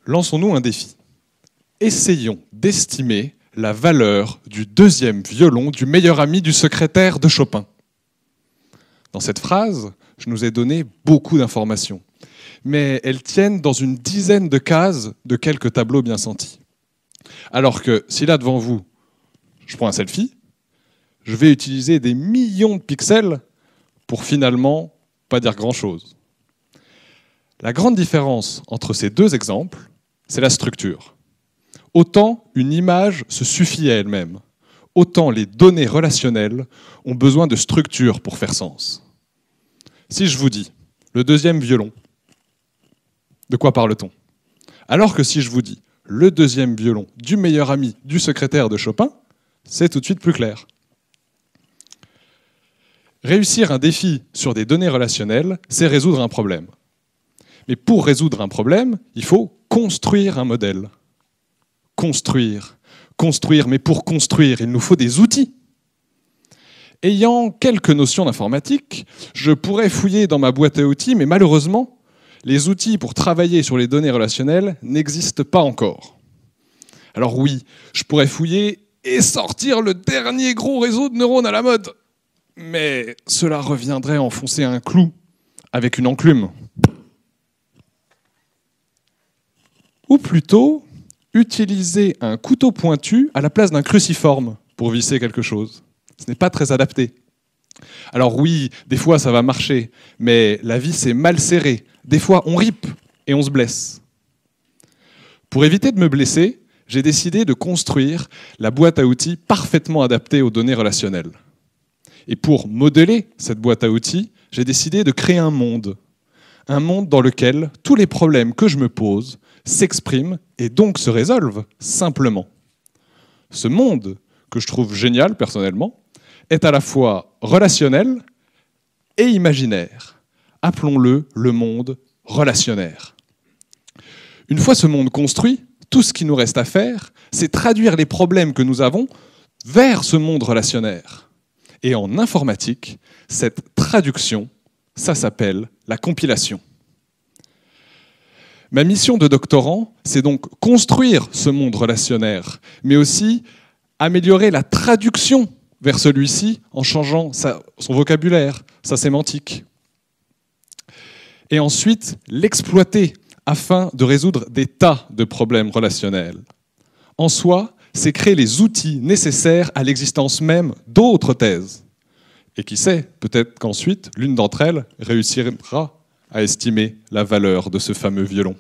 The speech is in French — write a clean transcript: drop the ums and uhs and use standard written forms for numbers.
Lançons-nous un défi. Essayons d'estimer la valeur du deuxième violon du meilleur ami du secrétaire de Chopin. Dans cette phrase, je nous ai donné beaucoup d'informations, mais elles tiennent dans une dizaine de cases de quelques tableaux bien sentis. Alors que si là devant vous, je prends un selfie, je vais utiliser des millions de pixels pour finalement pas dire grand-chose. La grande différence entre ces deux exemples, c'est la structure. Autant une image se suffit à elle-même, autant les données relationnelles ont besoin de structure pour faire sens. Si je vous dis le deuxième violon, de quoi parle-t-on? Alors que si je vous dis le deuxième violon du meilleur ami du secrétaire de Chopin, c'est tout de suite plus clair. Réussir un défi sur des données relationnelles, c'est résoudre un problème. Mais pour résoudre un problème, il faut construire un modèle. Construire, mais pour construire, il nous faut des outils. Ayant quelques notions d'informatique, je pourrais fouiller dans ma boîte à outils, mais malheureusement, les outils pour travailler sur les données relationnelles n'existent pas encore. Alors oui, je pourrais fouiller et sortir le dernier gros réseau de neurones à la mode. Mais cela reviendrait à enfoncer un clou avec une enclume. Ou plutôt, utiliser un couteau pointu à la place d'un cruciforme pour visser quelque chose. Ce n'est pas très adapté. Alors oui, des fois ça va marcher, mais la vis est mal serrée. Des fois on ripe et on se blesse. Pour éviter de me blesser, j'ai décidé de construire la boîte à outils parfaitement adaptée aux données relationnelles. Et pour modeler cette boîte à outils, j'ai décidé de créer un monde dans lequel tous les problèmes que je me pose s'expriment et donc se résolvent simplement. Ce monde, que je trouve génial personnellement, est à la fois relationnel et imaginaire. Appelons-le le monde relationnaire. Une fois ce monde construit, tout ce qui nous reste à faire, c'est traduire les problèmes que nous avons vers ce monde relationnaire. Et en informatique, cette traduction, ça s'appelle la compilation. Ma mission de doctorant, c'est donc construire ce monde relationnaire, mais aussi améliorer la traduction vers celui-ci en changeant son vocabulaire, sa sémantique. Et ensuite, l'exploiter afin de résoudre des tas de problèmes relationnels. En soi, c'est créer les outils nécessaires à l'existence même d'autres thèses. Et qui sait, peut-être qu'ensuite, l'une d'entre elles réussira à estimer la valeur de ce fameux violon.